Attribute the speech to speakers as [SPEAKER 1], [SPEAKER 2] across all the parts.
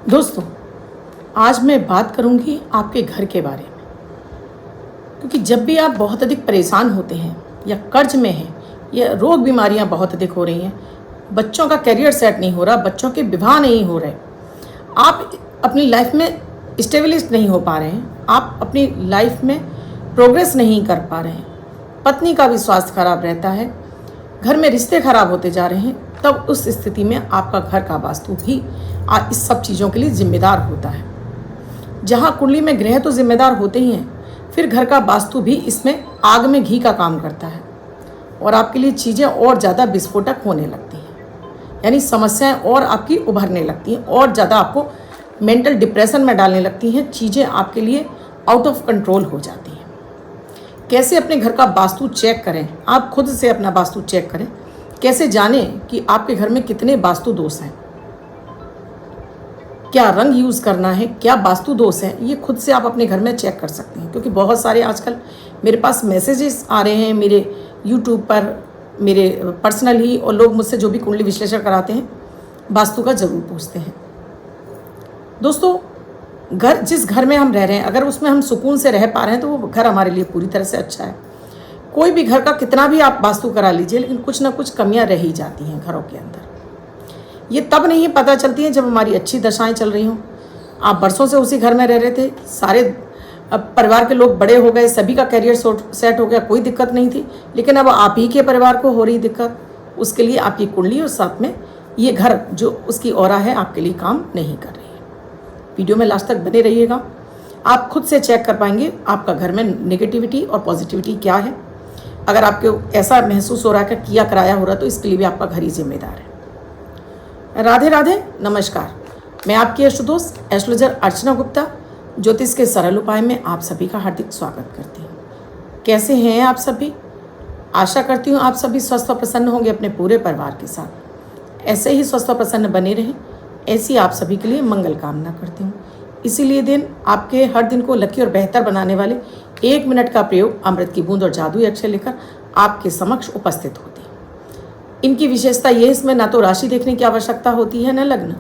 [SPEAKER 1] दोस्तों, आज मैं बात करूंगी आपके घर के बारे में। क्योंकि जब भी आप बहुत अधिक परेशान होते हैं या कर्ज में हैं या रोग बीमारियां बहुत अधिक हो रही हैं, बच्चों का करियर सेट नहीं हो रहा, बच्चों के विवाह नहीं हो रहे, आप अपनी लाइफ में स्टेबलिश नहीं हो पा रहे हैं, आप अपनी लाइफ में प्रोग्रेस नहीं कर पा रहे हैं, पत्नी का भी स्वास्थ्य खराब रहता है, घर में रिश्ते खराब होते जा रहे हैं, तब उस स्थिति में आपका घर का वास्तु भी इस सब चीज़ों के लिए जिम्मेदार होता है। जहाँ कुंडली में ग्रह तो जिम्मेदार होते ही हैं, फिर घर का वास्तु भी इसमें आग में घी का काम करता है और आपके लिए चीज़ें और ज़्यादा विस्फोटक होने लगती हैं। यानी समस्याएं और आपकी उभरने लगती हैं और ज़्यादा आपको मेंटल डिप्रेशन में डालने लगती हैं, चीज़ें आपके लिए आउट ऑफ कंट्रोल हो जाती हैं। कैसे अपने घर का वास्तु चेक करें? आप खुद से अपना वास्तु चेक करें। कैसे जानें कि आपके घर में कितने वास्तु दोष हैं, क्या रंग यूज़ करना है, क्या वास्तु दोष है, ये खुद से आप अपने घर में चेक कर सकते हैं। क्योंकि बहुत सारे आजकल मेरे पास मैसेजेस आ रहे हैं मेरे यूट्यूब पर, मेरे पर्सनली, और लोग मुझसे जो भी कुंडली विश्लेषण कराते हैं वास्तु का ज़रूर पूछते हैं। दोस्तों, जिस घर में हम रह रहे हैं, अगर उसमें हम सुकून से रह पा रहे हैं तो वो घर हमारे लिए पूरी तरह से अच्छा है। कोई भी घर का कितना भी आप वास्तु करा लीजिए, लेकिन कुछ ना कुछ कमियां रह ही जाती हैं घरों के अंदर। ये तब नहीं पता चलती हैं जब हमारी अच्छी दशाएं चल रही हों। आप बरसों से उसी घर में रह रहे थे, सारे परिवार के लोग बड़े हो गए, सभी का करियर सेट हो गया, कोई दिक्कत नहीं थी, लेकिन अब आप ही के परिवार को हो रही दिक्कत। उसके लिए आपकी कुंडली और साथ में ये घर जो उसकी ऑरा है आपके लिए काम नहीं कर रही है। वीडियो में लास्ट तक बने रहिएगा, आप खुद से चेक कर पाएंगे आपका घर में नेगेटिविटी और पॉजिटिविटी क्या है। अगर आपको ऐसा महसूस हो रहा है कि किया कराया हो रहा है, तो इसके लिए भी आपका घर ही जिम्मेदार है। राधे राधे, नमस्कार। मैं आपकी अष्टदोष एस्ट्रोलॉजर अर्चना गुप्ता ज्योतिष के सरल उपाय में आप सभी का हार्दिक स्वागत करती हूँ। कैसे हैं आप सभी? आशा करती हूँ आप सभी स्वस्थ और प्रसन्न होंगे अपने पूरे परिवार के साथ। ऐसे ही स्वस्थ और प्रसन्न बने रहें, ऐसी आप सभी के लिए मंगल कामना करती हूँ। इसीलिए दिन आपके हर दिन को लकी और बेहतर बनाने वाले 1 मिनट का प्रयोग अमृत की बूंद और जादुई अक्षर लेकर आपके समक्ष उपस्थित होती है। इनकी विशेषता ये, इसमें ना तो राशि देखने की आवश्यकता होती है, न लग्न।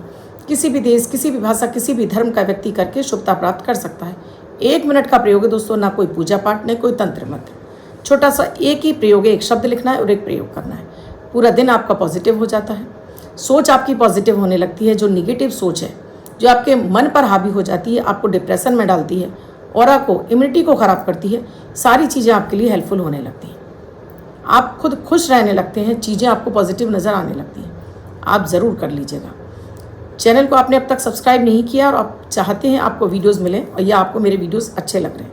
[SPEAKER 1] किसी भी देश, किसी भी भाषा, किसी भी धर्म का व्यक्ति करके शुभता प्राप्त कर सकता है। 1 मिनट का प्रयोग है दोस्तों, ना कोई पूजा पाठ, न कोई तंत्र मंत्र। छोटा सा एक ही प्रयोग है, एक शब्द लिखना है और एक प्रयोग करना है। पूरा दिन आपका पॉजिटिव हो जाता है, सोच आपकी पॉजिटिव होने लगती है। जो निगेटिव सोच है, जो आपके मन पर हावी हो जाती है, आपको डिप्रेशन में डालती है, ऑरा को, इम्यूनिटी को ख़राब करती है, सारी चीज़ें आपके लिए हेल्पफुल होने लगती हैं। आप खुद खुश रहने लगते हैं, चीज़ें आपको पॉजिटिव नज़र आने लगती हैं। आप ज़रूर कर लीजिएगा। चैनल को आपने अब तक सब्सक्राइब नहीं किया और आप चाहते हैं आपको वीडियोस मिलें और या आपको मेरे वीडियोस अच्छे लग रहे हैं,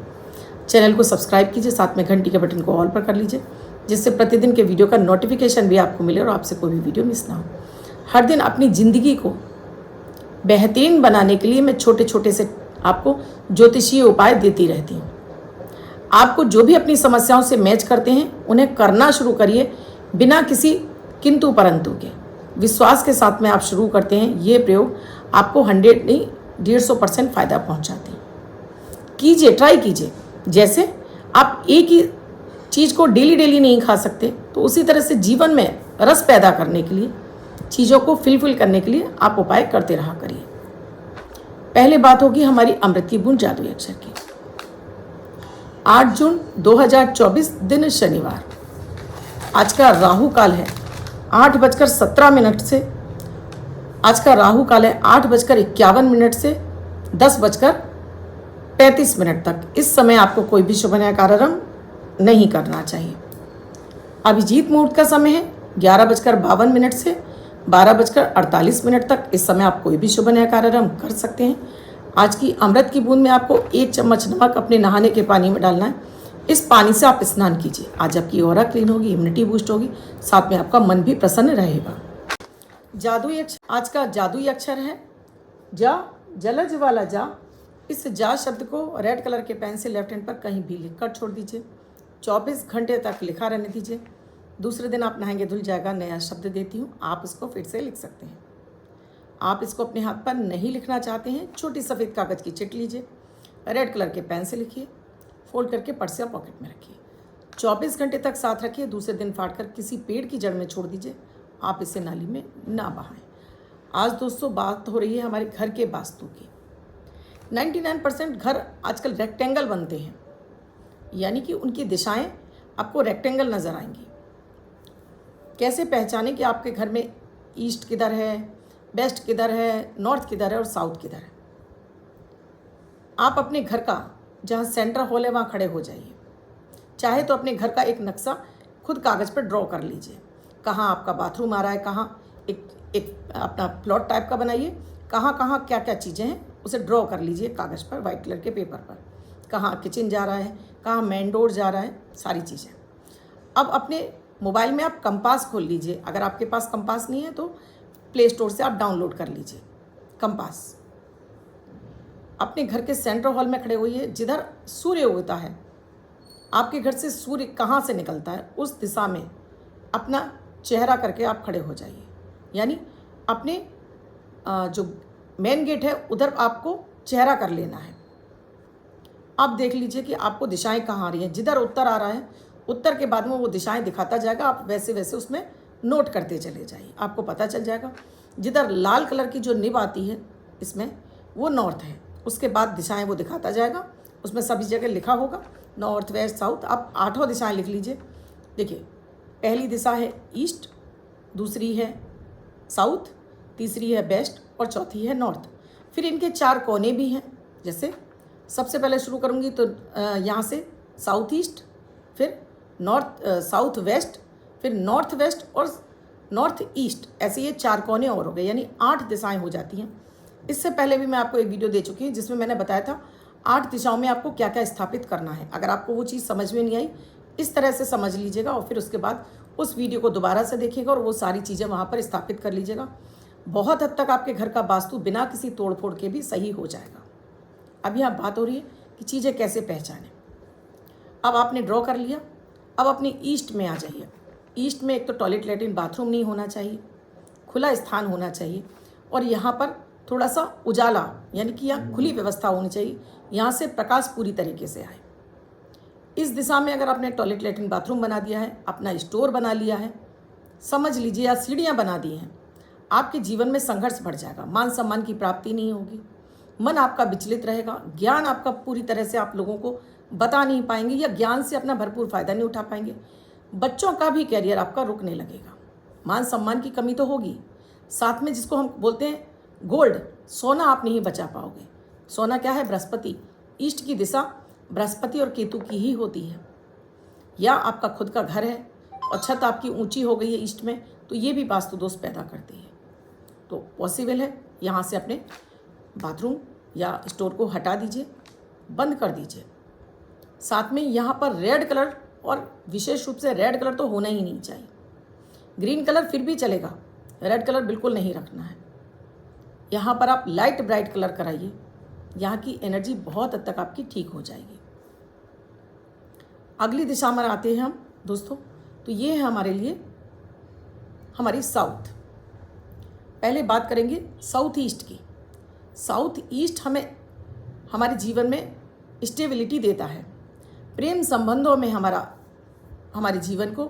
[SPEAKER 1] चैनल को सब्सक्राइब कीजिए, साथ में घंटी के बटन को ऑल पर कर लीजिए, जिससे प्रतिदिन के वीडियो का नोटिफिकेशन भी आपको मिले और आपसे कोई भी वीडियो मिस ना हो। हर दिन अपनी ज़िंदगी को बेहतरीन बनाने के लिए मैं छोटे छोटे से आपको ज्योतिषीय उपाय देती रहती हूँ। आपको जो भी अपनी समस्याओं से मैच करते हैं उन्हें करना शुरू करिए, बिना किसी किंतु परंतु के। विश्वास के साथ में आप शुरू करते हैं, ये प्रयोग आपको 100 नहीं 150% फ़ायदा पहुंचाते हैं। कीजिए, ट्राई कीजिए। जैसे आप एक ही चीज़ को डेली नहीं खा सकते, तो उसी तरह से जीवन में रस पैदा करने के लिए, चीज़ों को फिल करने के लिए आप उपाय करते रहा करिए। पहले बात होगी हमारी अमृत की बूंद जादुई अक्षर की। 8 जून 2024 दिन शनिवार। आज का राहु काल है 8:17 से। आज का राहु काल है 8:51 से 10:35 तक। इस समय आपको कोई भी शुभ कार्यारंभ नहीं करना चाहिए। अभिजीत मुहूर्त का समय है 11:52 से 12:48 तक। इस समय आप कोई भी शुभ कार्यारंभ कर सकते हैं। आज की अमृत की बूंद में आपको 1 चम्मच नमक अपने नहाने के पानी में डालना है। इस पानी से आप स्नान कीजिए। आज आपकी ऑरा क्लीन होगी, इम्यूनिटी बूस्ट होगी, साथ में आपका मन भी प्रसन्न रहेगा। जादुई अक्षर, आज का जादुई अक्षर है जा, जलज वाला जा। इस जा शब्द को रेड कलर के पेन से लेफ्ट हैंड पर कहीं भी लिख कर छोड़ दीजिए। 24 घंटे तक लिखा रहने दीजिए। दूसरे दिन आप नहाएंगे धुल जाएगा। नया शब्द देती हूँ, आप इसको फिर से लिख सकते हैं। आप इसको अपने हाथ पर नहीं लिखना चाहते हैं, छोटी सफ़ेद कागज़ की चिट लीजिए, रेड कलर के पेन से लिखिए, फोल्ड करके पर्स या पॉकेट में रखिए। 24 घंटे तक साथ रखिए। दूसरे दिन फाड़ कर किसी पेड़ की जड़ में छोड़ दीजिए। आप इसे नाली में ना बहाएं। आज दोस्तों बात हो रही है हमारे घर के वास्तु की। 99% घर आजकल रेक्टेंगल बनते हैं, यानी कि उनकी दिशाएं आपको रेक्टेंगल नज़र आएंगी। कैसे पहचानें कि आपके घर में ईस्ट किधर है, वेस्ट किधर है, नॉर्थ किधर है और साउथ किधर है? आप अपने घर का जहाँ सेंटर हॉल है वहाँ खड़े हो जाइए। चाहे तो अपने घर का एक नक्शा खुद कागज़ पर ड्रॉ कर लीजिए। कहाँ आपका बाथरूम आ रहा है, कहाँ एक अपना प्लॉट टाइप का बनाइए, कहाँ कहाँ क्या क्या चीज़ें हैं उसे ड्रॉ कर लीजिए कागज़ पर, वाइट कलर के पेपर पर। कहाँ किचन जा रहा है, कहाँ मेन डोर जा रहा है, सारी चीज़ें। अब अपने मोबाइल में आप कंपास खोल लीजिए। अगर आपके पास कंपास नहीं है तो प्ले स्टोर से आप डाउनलोड कर लीजिए कंपास। अपने घर के सेंट्रल हॉल में खड़े होइए। जिधर सूर्य उगता है, आपके घर से सूर्य कहाँ से निकलता है उस दिशा में अपना चेहरा करके आप खड़े हो जाइए। यानी अपने जो मेन गेट है उधर आपको चेहरा कर लेना है। आप देख लीजिए कि आपको दिशाएं कहाँ आ रही हैं। जिधर उत्तर आ रहा है, उत्तर के बाद में वो दिशाएं दिखाता जाएगा। आप वैसे वैसे उसमें नोट करते चले जाइए, आपको पता चल जाएगा। जिधर लाल कलर की जो निब आती है इसमें, वो नॉर्थ है। उसके बाद दिशाएं वो दिखाता जाएगा, उसमें सभी जगह लिखा होगा नॉर्थ वेस्ट साउथ। आप 8 दिशाएं लिख लीजिए। देखिए, पहली दिशा है ईस्ट, दूसरी है साउथ, तीसरी है वेस्ट और चौथी है नॉर्थ। फिर इनके 4 कोने भी हैं। जैसे सबसे पहले शुरू करूँगी तो यहाँ से साउथ ईस्ट, फिर नॉर्थ साउथ वेस्ट, फिर नॉर्थ वेस्ट और नॉर्थ ईस्ट। ऐसे ये 4 कोने और हो गए, यानी 8 दिशाएं हो जाती हैं। इससे पहले भी मैं आपको एक वीडियो दे चुकी हूँ जिसमें मैंने बताया था 8 दिशाओं में आपको क्या क्या स्थापित करना है। अगर आपको वो चीज़ समझ में नहीं आई, इस तरह से समझ लीजिएगा और फिर उसके बाद उस वीडियो को दोबारा से देखिएगा और वो सारी चीज़ें वहाँ पर स्थापित कर लीजिएगा। बहुत हद तक आपके घर का वास्तु बिना किसी तोड़ फोड़ के भी सही हो जाएगा। अब यहाँ बात हो रही है कि चीज़ें कैसे पहचानें। अब आपने ड्रॉ कर लिया, अब अपनी ईस्ट में आ जाइए। ईस्ट में एक तो टॉयलेट लैट्रिन बाथरूम नहीं होना चाहिए, खुला स्थान होना चाहिए और यहाँ पर थोड़ा सा उजाला, यानी कि यहाँ खुली व्यवस्था होनी चाहिए, यहाँ से प्रकाश पूरी तरीके से आए। इस दिशा में अगर आपने टॉयलेट लैट्रिन बाथरूम बना दिया है, अपना स्टोर बना लिया है, समझ लीजिए, या सीढ़ियाँ बना दी हैं, आपके जीवन में संघर्ष बढ़ जाएगा। मान सम्मान की प्राप्ति नहीं होगी, मन आपका विचलित रहेगा, ज्ञान आपका पूरी तरह से आप लोगों को बता नहीं पाएंगे या ज्ञान से अपना भरपूर फायदा नहीं उठा पाएंगे। बच्चों का भी कैरियर आपका रुकने लगेगा। मान सम्मान की कमी तो होगी, साथ में जिसको हम बोलते हैं गोल्ड, सोना आप नहीं बचा पाओगे। सोना क्या है? बृहस्पति। ईस्ट की दिशा बृहस्पति और केतु की ही होती है। या आपका खुद का घर है और छत आपकी ऊंची हो गई है ईस्ट में, तो ये भी वास्तु दोष पैदा करती है। तो पॉसिबल है यहाँ से अपने बाथरूम या स्टोर को हटा दीजिए, बंद कर दीजिए। साथ में यहाँ पर रेड कलर, और विशेष रूप से रेड कलर तो होना ही नहीं चाहिए। ग्रीन कलर फिर भी चलेगा, रेड कलर बिल्कुल नहीं रखना है। यहाँ पर आप लाइट ब्राइट कलर कराइए, यहाँ की एनर्जी बहुत हद तक आपकी ठीक हो जाएगी। अगली दिशा में आते हैं हम दोस्तों, तो ये है हमारे लिए हमारी साउथ। पहले बात करेंगे साउथ ईस्ट की। साउथ ईस्ट हमें हमारे जीवन में स्टेबिलिटी देता है, प्रेम संबंधों में हमारे जीवन को,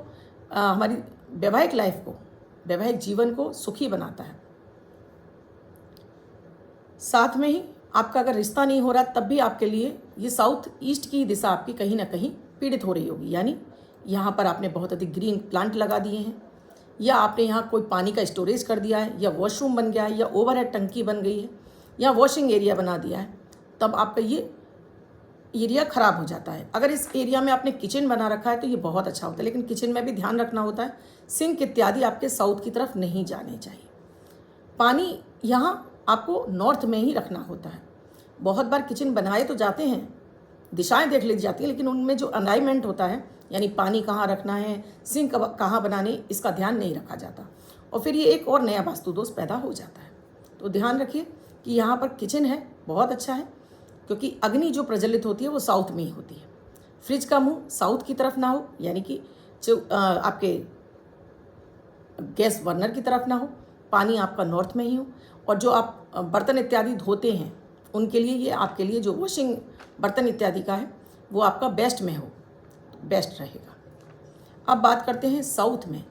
[SPEAKER 1] हमारी वैवाहिक लाइफ को, वैवाहिक जीवन को सुखी बनाता है। साथ में ही आपका अगर रिश्ता नहीं हो रहा तब भी आपके लिए ये साउथ ईस्ट की दिशा आपकी कहीं ना कहीं पीड़ित हो रही होगी। यानी यहाँ पर आपने बहुत अधिक ग्रीन प्लांट लगा दिए हैं, या आपने यहाँ कोई पानी का स्टोरेज कर दिया है, या वॉशरूम बन गया है, या ओवरहेड टंकी बन गई है, या वॉशिंग एरिया बना दिया है, तब आपका ये एरिया ख़राब हो जाता है। अगर इस एरिया में आपने किचन बना रखा है तो ये बहुत अच्छा होता है, लेकिन किचन में भी ध्यान रखना होता है, सिंक इत्यादि आपके साउथ की तरफ नहीं जाने चाहिए। पानी यहाँ आपको नॉर्थ में ही रखना होता है। बहुत बार किचन बनाए तो जाते हैं, दिशाएं देख ली जाती हैं, लेकिन उनमें जो अलाइनमेंट होता है, यानी पानी कहाँ रखना है, सिंक कहाँ बनाने, इसका ध्यान नहीं रखा जाता और फिर ये एक और नया वास्तु दोष पैदा हो जाता है। तो ध्यान रखिए कि यहाँ पर किचन है, बहुत अच्छा है, क्योंकि अग्नि जो प्रज्वलित होती है वो साउथ में ही होती है। फ्रिज का मुंह साउथ की तरफ ना हो, यानी कि जो आपके गैस बर्नर की तरफ ना हो, पानी आपका नॉर्थ में ही हो, और जो आप बर्तन इत्यादि धोते हैं उनके लिए, ये आपके लिए जो वॉशिंग बर्तन इत्यादि का है वो आपका वेस्ट में हो, बेस्ट रहेगा। अब बात करते हैं साउथ में।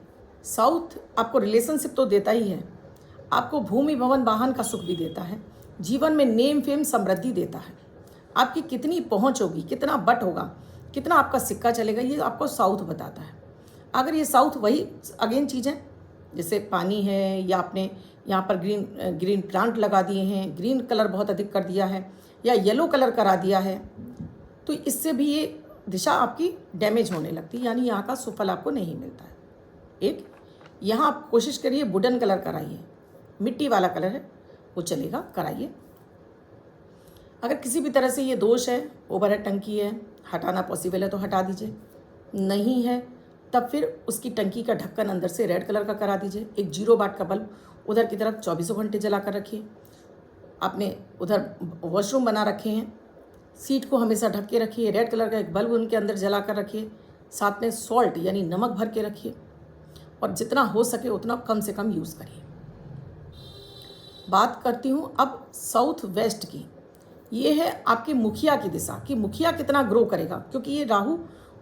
[SPEAKER 1] साउथ आपको रिलेशनशिप तो देता ही है, आपको भूमि भवन वाहन का सुख भी देता है। जीवन में नेम फेम समृद्धि देता है। आपकी कितनी पहुंच होगी, कितना बट होगा, कितना आपका सिक्का चलेगा, ये आपको साउथ बताता है। अगर ये साउथ वही अगेन चीज़ है, जैसे पानी है या आपने यहाँ पर ग्रीन प्लांट लगा दिए हैं, ग्रीन कलर बहुत अधिक कर दिया है या येलो कलर करा दिया है, तो इससे भी ये दिशा आपकी डैमेज होने लगती है, यानी यहाँ का सुफल आपको नहीं मिलता है। एक यहाँ आप कोशिश करिए वुडन कलर कराइए, मिट्टी वाला कलर है वो चलेगा, कराइए। अगर किसी भी तरह से ये दोष है, ओवरहेड टंकी है, हटाना पॉसिबल है तो हटा दीजिए, नहीं है तब फिर उसकी टंकी का ढक्कन अंदर से रेड कलर का करा दीजिए। एक 0 वाट का बल्ब उधर की तरफ 24 घंटे जला कर रखिए। आपने उधर वॉशरूम बना रखे हैं, सीट को हमेशा ढक के रखिए, रेड कलर का एक बल्ब उनके अंदर जला कर रखिए। साथ में सॉल्ट यानी नमक भर के रखिए और जितना हो सके उतना कम से कम यूज़ करिए। बात करती हूँ अब साउथ वेस्ट की। ये है आपके मुखिया की दिशा कि मुखिया कितना ग्रो करेगा, क्योंकि ये राहु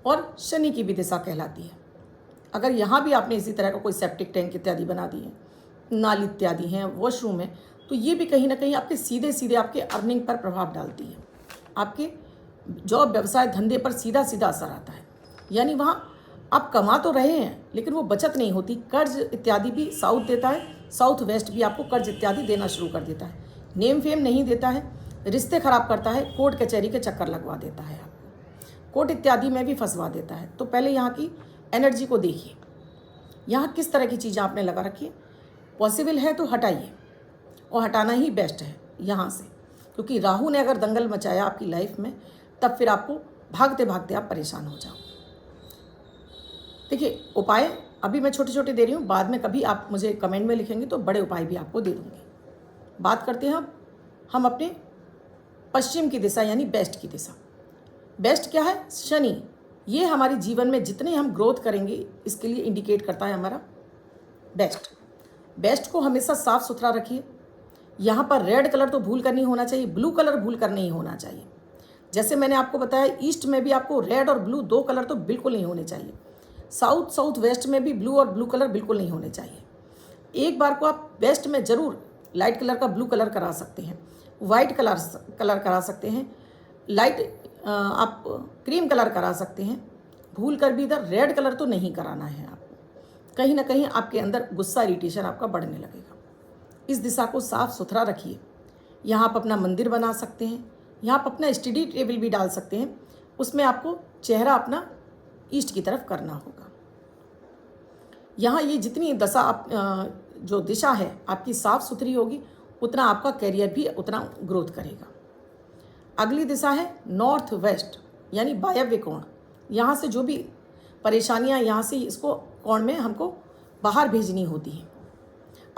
[SPEAKER 1] और शनि की भी दिशा कहलाती है। अगर यहाँ भी आपने इसी तरह का कोई सेप्टिक टैंक इत्यादि बना दिए हैं, नाली इत्यादि हैं, वॉशरूम है, तो ये भी कहीं ना कहीं आपके सीधे सीधे आपके अर्निंग पर प्रभाव डालती है। आपके जॉब व्यवसाय धंधे पर सीधा सीधा असर आता है। यानी वहाँ आप कमा तो रहे हैं लेकिन वो बचत नहीं होती। कर्ज इत्यादि भी साउथ देता है, साउथ वेस्ट भी आपको कर्ज इत्यादि देना शुरू कर देता है। नेम फेम नहीं देता है, रिश्ते खराब करता है, कोर्ट कचहरी के चक्कर लगवा देता है, आपको कोर्ट इत्यादि में भी फंसवा देता है। तो पहले यहाँ की एनर्जी को देखिए, यहाँ किस तरह की चीज़ें आपने लगा रखी है। पॉसिबल है तो हटाइए, और हटाना ही बेस्ट है यहाँ से, क्योंकि राहु ने अगर दंगल मचाया आपकी लाइफ में तब फिर आपको भागते भागते आप परेशान हो जाओ। देखिए उपाय अभी मैं छोटे छोटे दे रही हूँ, बाद में कभी आप मुझे कमेंट में लिखेंगे तो बड़े उपाय भी आपको दे दूँगी। बात करते हैं अब हम अपने पश्चिम की दिशा यानी बेस्ट की दिशा। बेस्ट क्या है? शनि। ये हमारे जीवन में जितने हम ग्रोथ करेंगे इसके लिए इंडिकेट करता है हमारा बेस्ट। बेस्ट को हमेशा साफ सुथरा रखिए। यहाँ पर रेड कलर तो भूल कर नहीं होना चाहिए, ब्लू कलर भूल कर नहीं होना चाहिए। जैसे मैंने आपको बताया ईस्ट में भी आपको रेड और ब्लू 2 कलर तो बिल्कुल नहीं होने चाहिए। साउथ वेस्ट में भी ब्लू और ब्लू कलर बिल्कुल नहीं होने चाहिए। एक बार को आप वेस्ट में ज़रूर लाइट कलर का ब्लू कलर करा सकते हैं, वाइट कलर करा सकते हैं, लाइट आप क्रीम कलर करा सकते हैं। भूल कर भी इधर रेड कलर तो नहीं कराना है आपको। कहीं ना कहीं आपके अंदर गुस्सा इरिटेशन आपका बढ़ने लगेगा। इस दिशा को साफ सुथरा रखिए। यहाँ आप अपना मंदिर बना सकते हैं, यहाँ आप अपना स्टडी टेबल भी डाल सकते हैं। उसमें आपको चेहरा अपना ईस्ट की तरफ करना होगा। यहाँ ये जितनी दशा आप जो दिशा है आपकी साफ सुथरी होगी उतना आपका करियर भी उतना ग्रोथ करेगा। अगली दिशा है नॉर्थ वेस्ट यानी वायव्य कोण। यहाँ से जो भी परेशानियाँ यहाँ से इसको कोण में हमको बाहर भेजनी होती हैं।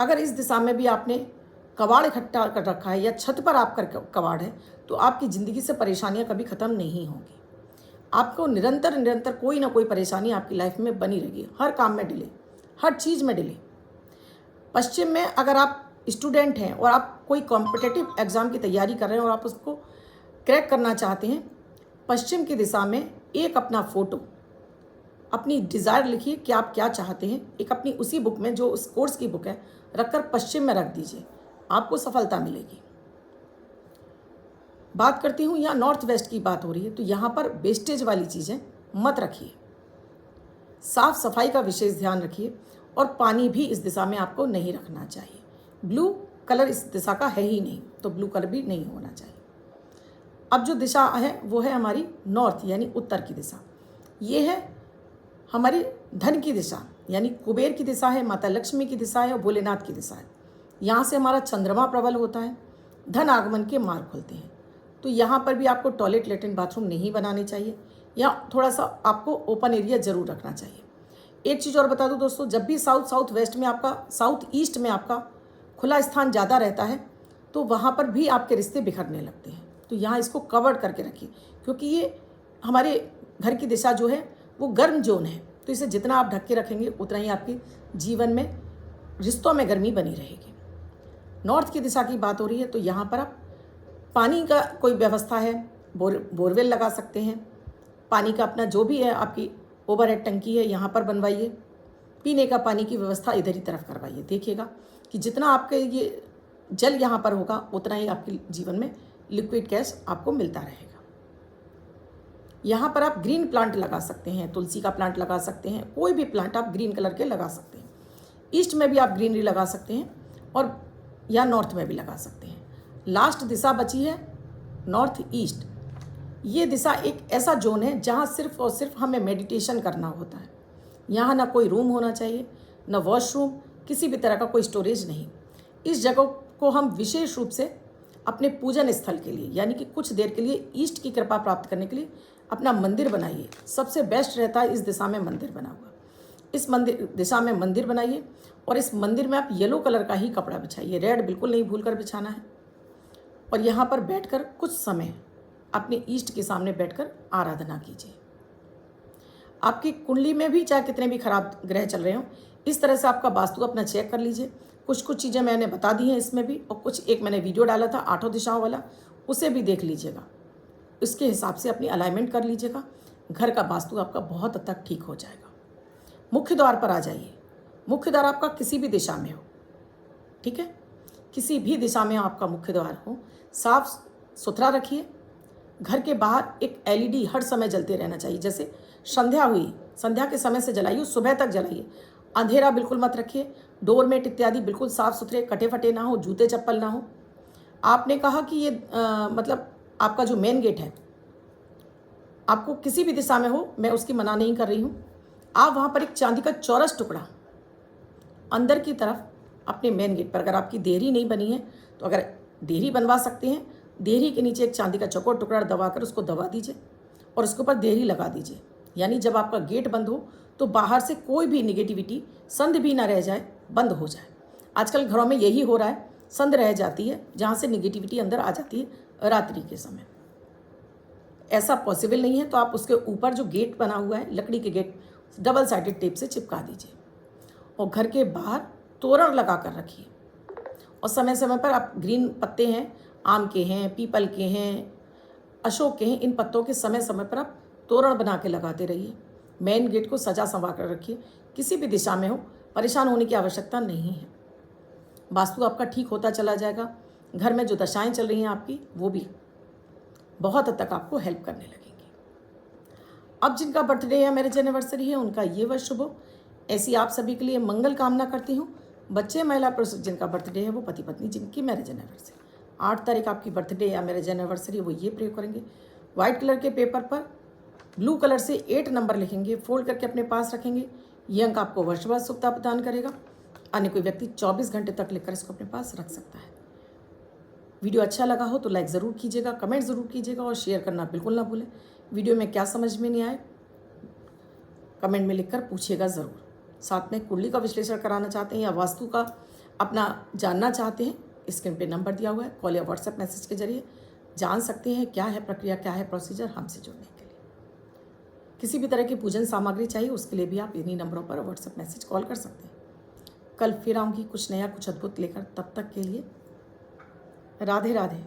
[SPEAKER 1] अगर इस दिशा में भी आपने कबाड़ इकट्ठा कर रखा है या छत पर आपका कबाड़ है तो आपकी ज़िंदगी से परेशानियाँ कभी ख़त्म नहीं होंगी। आपको निरंतर कोई ना कोई परेशानी आपकी लाइफ में बनी रहेगी। हर काम में डिले, हर चीज़ में डिले। पश्चिम में अगर आप स्टूडेंट हैं और आप कोई कॉम्पिटिटिव एग्ज़ाम की तैयारी कर रहे हैं और आप उसको क्रैक करना चाहते हैं, पश्चिम की दिशा में एक अपना फ़ोटो, अपनी डिज़ायर लिखिए कि आप क्या चाहते हैं। एक अपनी उसी बुक में जो उस कोर्स की बुक है रखकर पश्चिम में रख दीजिए, आपको सफलता मिलेगी। बात करती हूँ यहाँ नॉर्थ वेस्ट की बात हो रही है तो यहाँ पर वेस्टेज वाली चीज़ें मत रखिए। साफ सफाई का विशेष ध्यान रखिए और पानी भी इस दिशा में आपको नहीं रखना चाहिए। ब्लू कलर इस दिशा का है ही नहीं तो ब्लू कलर भी नहीं होना चाहिए। अब जो दिशा है वो है हमारी नॉर्थ यानी उत्तर की दिशा। ये है हमारी धन की दिशा यानी कुबेर की दिशा है, माता लक्ष्मी की दिशा है और भोलेनाथ की दिशा है। यहाँ से हमारा चंद्रमा प्रबल होता है, धन आगमन के मार्ग खुलते हैं। तो यहाँ पर भी आपको टॉयलेट लेट्रिन बाथरूम नहीं बनाने चाहिए या थोड़ा सा आपको ओपन एरिया ज़रूर रखना चाहिए। एक चीज़ और बता दूँ दोस्तों, जब भी साउथ वेस्ट में आपका साउथ ईस्ट में आपका खुला स्थान ज़्यादा रहता है तो वहाँ पर भी आपके रिश्ते बिखरने लगते हैं। तो यहाँ इसको कवर्ड करके रखिए क्योंकि ये हमारे घर की दिशा जो है वो गर्म जोन है। तो इसे जितना आप ढक के रखेंगे उतना ही आपके जीवन में रिश्तों में गर्मी बनी रहेगी। नॉर्थ की दिशा की बात हो रही है तो यहाँ पर आप पानी का कोई व्यवस्था है, बोरवेल लगा सकते हैं। पानी का अपना जो भी है आपकी ओवरहेड टंकी है यहाँ पर बनवाइए। पीने का पानी की व्यवस्था इधर ही तरफ करवाइए। देखिएगा कि जितना आपके ये जल यहाँ पर होगा उतना ही आपके जीवन में लिक्विड कैश आपको मिलता रहेगा। यहाँ पर आप ग्रीन प्लांट लगा सकते हैं, तुलसी का प्लांट लगा सकते हैं, कोई भी प्लांट आप ग्रीन कलर के लगा सकते हैं। ईस्ट में भी आप ग्रीनरी लगा सकते हैं और या नॉर्थ में भी लगा सकते हैं। लास्ट दिशा बची है नॉर्थ ईस्ट। ये दिशा एक ऐसा जोन है जहाँ सिर्फ और सिर्फ हमें मेडिटेशन करना होता है। यहाँ ना कोई रूम होना चाहिए, ना वॉशरूम, किसी भी तरह का कोई स्टोरेज नहीं। इस जगह को हम विशेष रूप से अपने पूजन स्थल के लिए, यानी कि कुछ देर के लिए ईष्ट की कृपा प्राप्त करने के लिए अपना मंदिर बनाइए। सबसे बेस्ट रहता है इस दिशा में मंदिर बना हुआ। इस मंदिर दिशा में मंदिर बनाइए और इस मंदिर में आप येलो कलर का ही कपड़ा बिछाइए, रेड बिल्कुल नहीं भूलकर बिछाना है। और यहाँ पर बैठकर कुछ समय अपने ईष्ट के सामने बैठकर आराधना कीजिए। आपकी कुंडली में भी चाहे कितने भी खराब ग्रह चल रहे हों, इस तरह से आपका वास्तु अपना चेक कर लीजिए। कुछ चीज़ें मैंने बता दी हैं इसमें भी, और कुछ एक मैंने वीडियो डाला था 8 दिशाओं वाला, उसे भी देख लीजिएगा। इसके हिसाब से अपनी अलाइनमेंट कर लीजिएगा। घर का वास्तु आपका बहुत हद तक ठीक हो जाएगा। मुख्य द्वार पर आ जाइए। मुख्य द्वार आपका किसी भी दिशा में हो, ठीक है, किसी भी दिशा में आपका मुख्य द्वार हो, साफ सुथरा रखिए। घर के बाहर एक LED हर समय जलते रहना चाहिए। जैसे संध्या हुई, संध्या के समय से जलाइए, सुबह तक जलाइए। अंधेरा बिल्कुल मत रखिए। डोरमेट इत्यादि बिल्कुल साफ़ सुथरे, कटे फटे ना हो, जूते चप्पल ना हो। आपने कहा कि ये मतलब आपका जो मेन गेट है आपको किसी भी दिशा में हो, मैं उसकी मना नहीं कर रही हूँ। आप वहाँ पर एक चांदी का चौरस टुकड़ा अंदर की तरफ अपने मेन गेट पर, अगर आपकी देहरी नहीं बनी है तो अगर देहरी बनवा सकते हैं, देहरी के नीचे एक चांदी का चौकोर टुकड़ा दबाकर उसको दबा दीजिए और उसके ऊपर देहरी लगा दीजिए। यानी जब आपका गेट बंद हो तो बाहर से कोई भी निगेटिविटी, संध भी ना रह जाए, बंद हो जाए। आजकल घरों में यही हो रहा है, संध रह जाती है जहाँ से निगेटिविटी अंदर आ जाती है रात्रि के समय। ऐसा पॉसिबल नहीं है तो आप उसके ऊपर जो गेट बना हुआ है, लकड़ी के गेट, डबल साइडेड टेप से चिपका दीजिए और घर के बाहर तोरण लगा कर रखिए। और समय समय पर आप ग्रीन पत्ते हैं, आम के हैं, पीपल के हैं, अशोक के हैं, इन पत्तों के समय समय पर आप तोरण बना के लगाते रहिए। मेन गेट को सजा संवार कर रखिए। किसी भी दिशा में हो, परेशान होने की आवश्यकता नहीं है। वास्तु आपका ठीक होता चला जाएगा। घर में जो दशाएं चल रही हैं आपकी, वो भी बहुत हद तक आपको हेल्प करने लगेंगी। अब जिनका बर्थडे है, मैरिज एनिवर्सरी है, उनका ये वर्ष शुभ हो, ऐसी आप सभी के लिए मंगल कामना करती हूँ। बच्चे, महिला पुरुष जिनका बर्थडे है, वो पति पत्नी जिनकी मैरिज एनिवर्सरी 8 तारीख आपकी बर्थडे या मैरिज एनिवर्सरी, वो ये प्रयोग करेंगे। वाइट कलर के पेपर पर ब्लू कलर से 8 नंबर लिखेंगे, फोल्ड करके अपने पास रखेंगे। ये अंक आपको वर्ष भर शुभता प्रदान करेगा। अन्य कोई व्यक्ति 24 घंटे तक लिखकर इसको अपने पास रख सकता है। वीडियो अच्छा लगा हो तो लाइक ज़रूर कीजिएगा, कमेंट ज़रूर कीजिएगा और शेयर करना बिल्कुल ना भूलें। वीडियो में क्या समझ में नहीं आए कमेंट में लिखकर पूछिएगा ज़रूर। साथ में कुंडली का विश्लेषण कराना चाहते हैं या वास्तु का अपना जानना चाहते हैं, स्क्रीन पे नंबर दिया हुआ है, कॉल या व्हाट्सएप मैसेज के जरिए जान सकते हैं क्या है प्रक्रिया, क्या है प्रोसीजर हमसे जुड़ने के लिए। किसी भी तरह की पूजन सामग्री चाहिए उसके लिए भी आप इन्हीं नंबरों पर व्हाट्सएप मैसेज कॉल कर सकते हैं। कल फिर आऊँगी कुछ नया, कुछ अद्भुत लेकर। तब तक के लिए राधे राधे।